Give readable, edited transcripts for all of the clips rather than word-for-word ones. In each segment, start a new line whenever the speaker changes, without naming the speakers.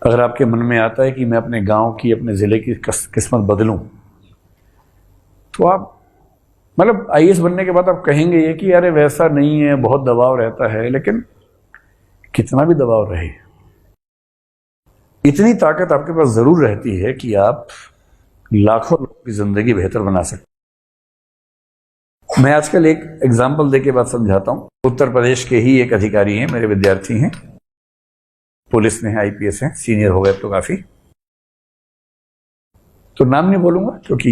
अगर आपके मन में आता है कि मैं अपने गांव की, अपने जिले की किस्मत बदलूं, तो आप मतलब आईएएस बनने के बाद आप कहेंगे ये कि अरे वैसा नहीं है, बहुत दबाव रहता है। लेकिन कितना भी दबाव रहे, इतनी ताकत आपके पास जरूर रहती है कि आप लाखों लोगों की जिंदगी बेहतर बना सकते। मैं आजकल एक एग्जाम्पल देके बात समझाता हूं। उत्तर प्रदेश के ही एक अधिकारी हैं, मेरे विद्यार्थी हैं, पुलिस में है, आईपीएस हैं, सीनियर हो गए तो काफी। तो नाम नहीं बोलूंगा क्योंकि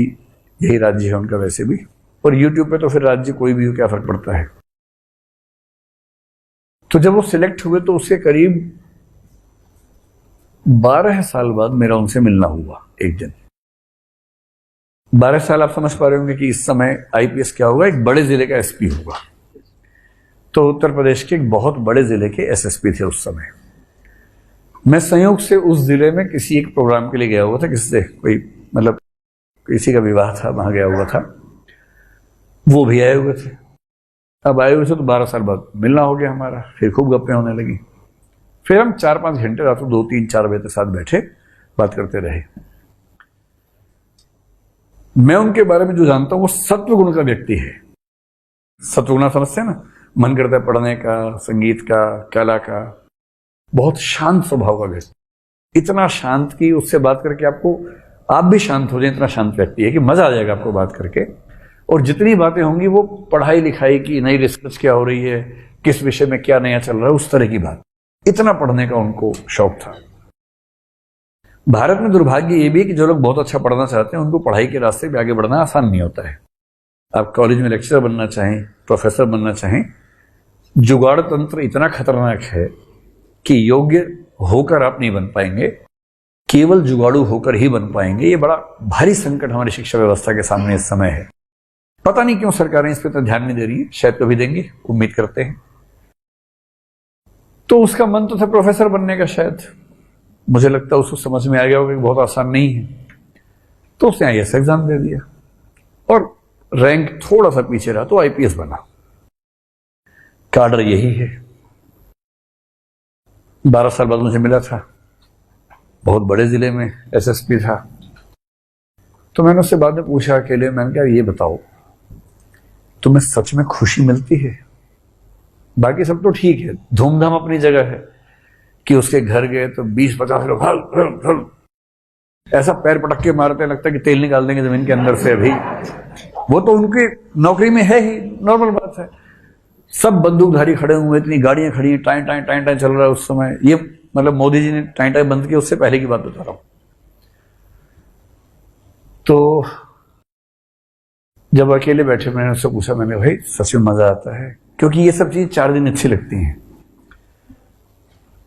यही राज्य है उनका वैसे भी, और यूट्यूब पे तो फिर राज्य कोई भी हो, क्या फर्क पड़ता है। तो जब वो सिलेक्ट हुए तो उसके करीब 12 साल बाद मेरा उनसे मिलना हुआ एक दिन। 12 साल आप समझ पा रहे होंगे कि इस समय आईपीएस क्या होगा, एक बड़े जिले का एसपी होगा। तो उत्तर प्रदेश के एक बहुत बड़े जिले के एसएसपी थे उस समय। मैं संयोग से उस जिले में किसी एक प्रोग्राम के लिए गया हुआ था, किससे कोई मतलब किसी का विवाह था, वहां गया हुआ था। वो भी आए हुए थे। अब आए हुए थे तो 12 साल बाद मिलना हो गया हमारा, फिर खूब गप्पें होने लगी। फिर हम 4-5 घंटे रात को 2-3-4 बजे तक साथ बैठे, बात करते रहे। मैं उनके बारे में जो जानता हूं वो सत्वगुण का व्यक्ति है। सत्वगुण समझते हैं ना, मन करता है पढ़ने का, संगीत का, कला का। बहुत शांत स्वभाव का व्यक्ति, इतना शांत कि उससे बात करके आपको, आप भी शांत हो जाए, इतना शांत व्यक्ति है कि मजा आ जाएगा आपको बात करके। और जितनी बातें होंगी वो पढ़ाई लिखाई की, नई रिसर्च क्या हो रही है, किस विषय में क्या नया चल रहा है, उस तरह की बात। इतना पढ़ने का उनको शौक था। भारत में दुर्भाग्य ये भी है कि जो लोग बहुत अच्छा पढ़ना चाहते हैं उनको पढ़ाई के रास्ते पे आगे बढ़ना आसान नहीं होता है। आप कॉलेज में लेक्चरर बनना चाहें, प्रोफेसर बनना चाहें, जुगाड़ तंत्र इतना खतरनाक है कि योग्य होकर आप नहीं बन पाएंगे, केवल जुगाड़ू होकर ही बन पाएंगे। ये बड़ा भारी संकट हमारी शिक्षा व्यवस्था के सामने इस समय है। पता नहीं क्यों सरकारें इस पर तो ध्यान नहीं दे रही है, शायद कभी देंगी, उम्मीद करते हैं। तो उसका मन तो था प्रोफेसर बनने का, शायद मुझे लगता है उसको समझ में आ गया होगा कि बहुत आसान नहीं है। तो उसने आईएएस एग्जाम दे दिया और रैंक थोड़ा सा पीछे रहा तो आईपीएस बना। काडर यही है। 12 साल बाद मुझे मिला था, बहुत बड़े जिले में एसएसपी था। तो मैंने उससे बाद में पूछा अकेले, मैंने कहा ये बताओ तुम्हें सच में खुशी मिलती है? बाकी सब तो ठीक है, धूमधाम अपनी जगह है कि उसके घर गए तो 20-50 लोग हल हल हल ऐसा पैर पटक के मारते, लगता है कि तेल निकाल देंगे जमीन के अंदर से अभी। वो तो उनकी नौकरी में है ही, नॉर्मल बात है। सब बंदूकधारी खड़े हुए, इतनी गाड़ियां खड़ी हैं, टाइम टाइम टाइम टाइम चल रहा है उस समय। ये मतलब मोदी जी ने टाइम टाइम बंद किया, उससे पहले की बात बता रहा हूं। तो जब अकेले बैठे मैंने उससे पूछा, मैंने भाई सच में मजा आता है? क्योंकि ये सब चीज 4 दिन अच्छी लगती हैं,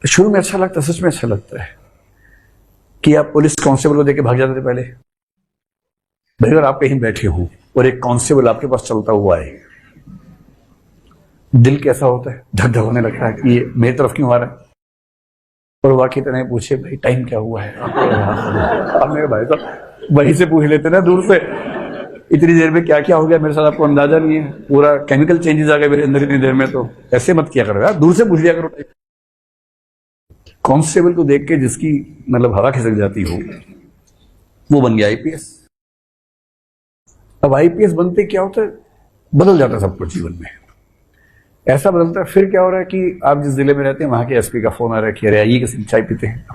शुरू में अच्छा लगता है, सच में अच्छा लगता है कि आप पुलिस कांस्टेबल को देके भाग जाते थे पहले। भाई अगर आप कहीं बैठे हो और एक कांस्टेबल आपके पास चलता हुआ है, दिल कैसा होता है? धक धक होने लगता है कि ये मेरी तरफ क्यों आ रहा है। और वाकई तरह पूछे भाई टाइम क्या हुआ है, अब मेरे भाई साहब वहीं से पूछ लेते ना दूर से, इतनी देर में क्या क्या हो गया मेरे साथ आपको अंदाजा नहीं है, पूरा केमिकल चेंजेस आ गए मेरे अंदर इतनी देर में। तो ऐसे मत किया करो यार, दूर से पूछ लिया करो। कांस्टेबल को देख के जिसकी मतलब हवा खिसक जाती हो, वो बन गया आईपीएस। अब आईपीएस बनते क्या होता है, बदल जाता है सब कुछ जीवन में। ऐसा बदलता है, फिर क्या हो रहा है कि आप जिस जिले में रहते हैं वहां के एसपी का फोन आ रहा है कि अरे आइए किसी चाय पीते हैं।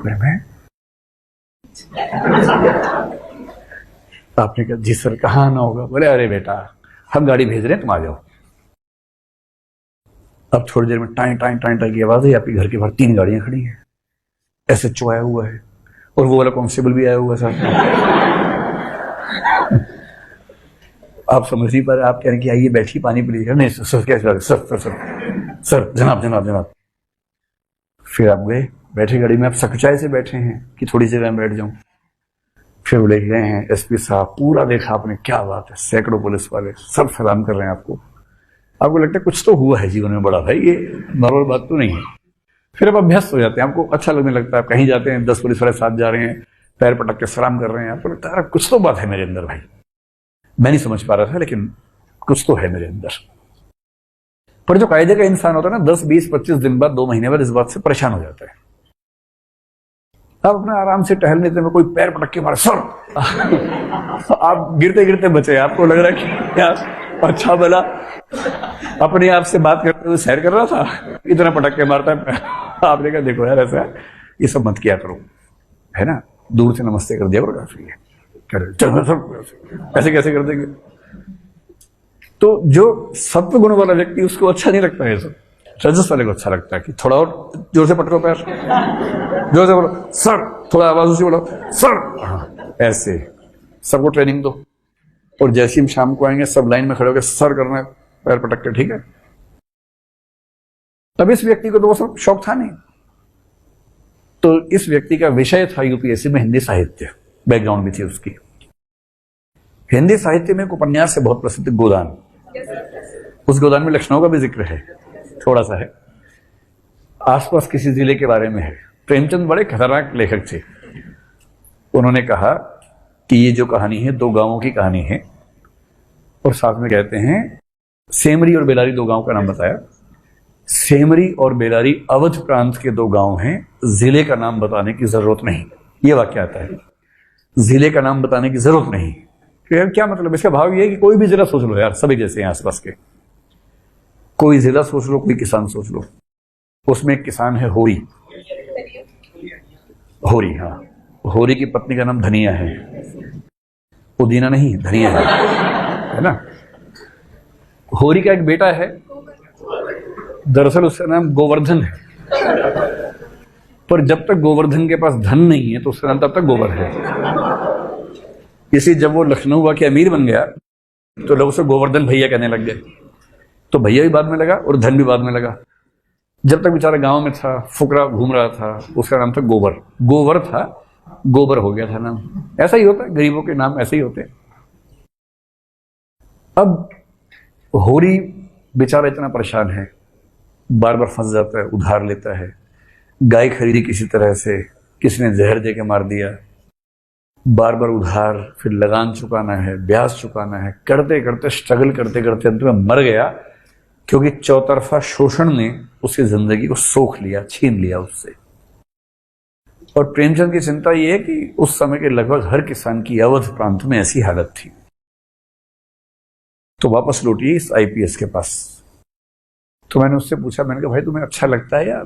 आपने कहा जी सर, कहाँ आना होगा? बोले अरे बेटा हम गाड़ी भेज रहे हैं, तुम आ जाओ। अब थोड़ी देर में टाइम टाइम टाइम टाइम की आवाज है, आपके घर के बाहर 3 गाड़ियां खड़ी हैं, एसएचओ आया हुआ है और वो वाला कांस्टेबल भी आया हुआ है साथ में। आप समझ नहीं पा रहे, आप कह रहे हैं कि आइए बैठिए पानी पी लीजिए। नहीं सर, कैसे सर सर सर सर जनाब जनाब जनाब। फिर आप गए, बैठे गाड़ी में, आप सकचाई से बैठे हैं कि थोड़ी जगह में बैठ जाऊं। फिर ले गए हैं एसपी साहब, पूरा देखा आपने, क्या बात है, सैकड़ों पुलिस वाले सब सलाम कर रहे हैं आपको। आपको लगता है कुछ तो हुआ है जीवन में बड़ा, भाई ये नॉर्मल बात तो नहीं है। फिर आप अभ्यस्त हो जाते हैं, आपको अच्छा लगने लगता है। आप कहीं जाते हैं, 10 पुलिस वाले साथ जा रहे हैं, पैर पटक के सलाम कर रहे हैं, आपको लगता है कुछ तो बात है मेरे अंदर भाई। मैं नहीं समझ पा रहा था, लेकिन कुछ तो है मेरे अंदर। पर जो कायदे का इंसान होता है ना, 10, 20, 25 दिन बाद, 2 महीने बाद इस बात से परेशान हो जाता है आप अपना आराम से टहलने में कोई पैर पटक के मारे सर आप गिरते गिरते बचे, आपको लग रहा है कि यार अच्छा भला अपने आप से बात करते हुए सैर कर रहा था, इतना पटक के मारता है। आपने कहा देखो यार ऐसा ये सब मत किया करो, है ना, दूर से नमस्ते कर दिया करो, काफी है। चलो सब ऐसे कैसे कर देंगे? तो जो सत्व गुण वाला व्यक्ति उसको अच्छा नहीं लगता है सब, रजस वाले को अच्छा लगता है कि थोड़ा और जोर से पटको पैर, जोर से बोलो सर, थोड़ा आवाज से बोलो सर, हाँ ऐसे सबको ट्रेनिंग दो। और जैसे हम शाम को आएंगे सब लाइन में खड़े होकर सर करना है, पैर पटक के, ठीक है। तब इस व्यक्ति को तो वो सब शौक था नहीं, तो इस व्यक्ति का विषय था यूपीएससी में हिंदी साहित्य, बैकग्राउंड भी थी उसकी। हिंदी साहित्य में एक उपन्यास है बहुत प्रसिद्ध, गोदान। उस गोदान में लखनऊ का भी जिक्र है, थोड़ा सा है, आसपास किसी जिले के बारे में है। प्रेमचंद बड़े खतरनाक लेखक थे। उन्होंने कहा कि ये जो कहानी है 2 गांवों की कहानी है, और साथ में कहते हैं सेमरी और बेलारी 2 गांव का नाम बताया। सेमरी और बेलारी अवध प्रांत के 2 गांव हैं, जिले का नाम बताने की जरूरत नहीं। ये वाक्य आता है, जिले का नाम बताने की जरूरत नहीं। तो क्या मतलब? इसका भाव ये है कि कोई भी जिला सोच लो यार, सभी जैसे हैं आसपास के, कोई जिला सोच लो, कोई किसान सोच लो, उसमें एक किसान है होरी, होरी, हाँ, होरी की पत्नी का नाम धनिया है, पुदीना नहीं धनिया है ना। होरी का एक बेटा है, दरअसल उसका नाम गोवर्धन है, पर जब तक गोवर्धन के पास धन नहीं है तो उसका नाम तब तक गोबर है। इसी जब वो लखनऊ के अमीर बन गया तो लोग उसे गोवर्धन भैया कहने लग गए, तो भैया भी बाद में लगा और धन भी बाद में लगा। जब तक बेचारा गांव में था, फुकरा घूम रहा था, उसका नाम था गोबर, गोबर था, गोबर हो गया था नाम। ऐसा ही होता है, गरीबों के नाम ऐसे ही होते हैं। अब होरी बेचारा इतना परेशान है, बार बार फंस जाता है, उधार लेता है, गाय खरीदी किसी तरह से, किसी ने जहर दे के मार दिया, बार बार उधार, फिर लगान चुकाना है, ब्याज चुकाना है, करते करते स्ट्रगल करते करते अंत में मर गया, क्योंकि चौतरफा शोषण ने उसकी जिंदगी को सोख लिया, छीन लिया उससे। और प्रेमचंद की चिंता यह है कि उस समय के लगभग हर किसान की अवध प्रांत में ऐसी हालत थी। तो वापस लौटिए इस आईपीएस के पास। तो मैंने उससे पूछा, मैंने कहा भाई तुम्हें अच्छा लगता है या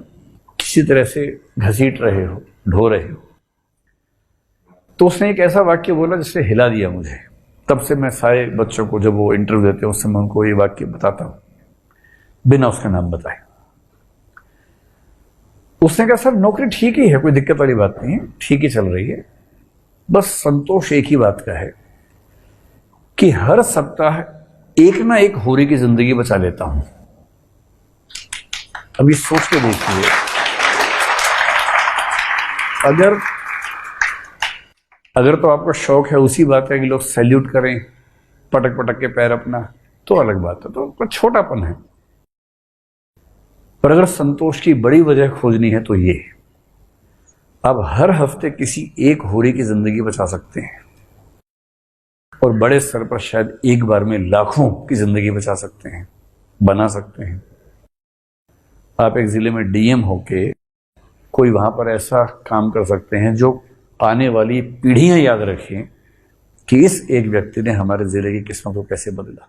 किसी तरह से घसीट रहे हो, ढो रहे हो? तो उसने एक ऐसा वाक्य बोला जिससे हिला दिया मुझे। तब से मैं सारे बच्चों को जब वो इंटरव्यू देते हैं उससे मैं उनको ये वाक्य बताता हूं, बिना उसका नाम बताए। उसने कहा सर नौकरी ठीक ही है, कोई दिक्कत वाली बात नहीं है, ठीक ही चल रही है, बस संतोष एक ही बात का है कि हर सप्ताह एक ना एक होरी की जिंदगी बचा लेता हूं। अभी सोच के देखिए, अगर तो आपका शौक है उसी बात का कि लोग सैल्यूट करें, पटक पटक के पैर अपना, तो अलग बात है, तो छोटापन है। पर अगर संतोष की बड़ी वजह खोजनी है तो ये, आप हर हफ्ते किसी एक होरी की जिंदगी बचा सकते हैं, और बड़े स्तर पर शायद एक बार में लाखों की जिंदगी बचा सकते हैं, बना सकते हैं। आप एक जिले में डीएम होके कोई वहां पर ऐसा काम कर सकते हैं जो आने वाली पीढ़ियां याद रखें कि इस एक व्यक्ति ने हमारे जिले की किस्मत को कैसे बदला।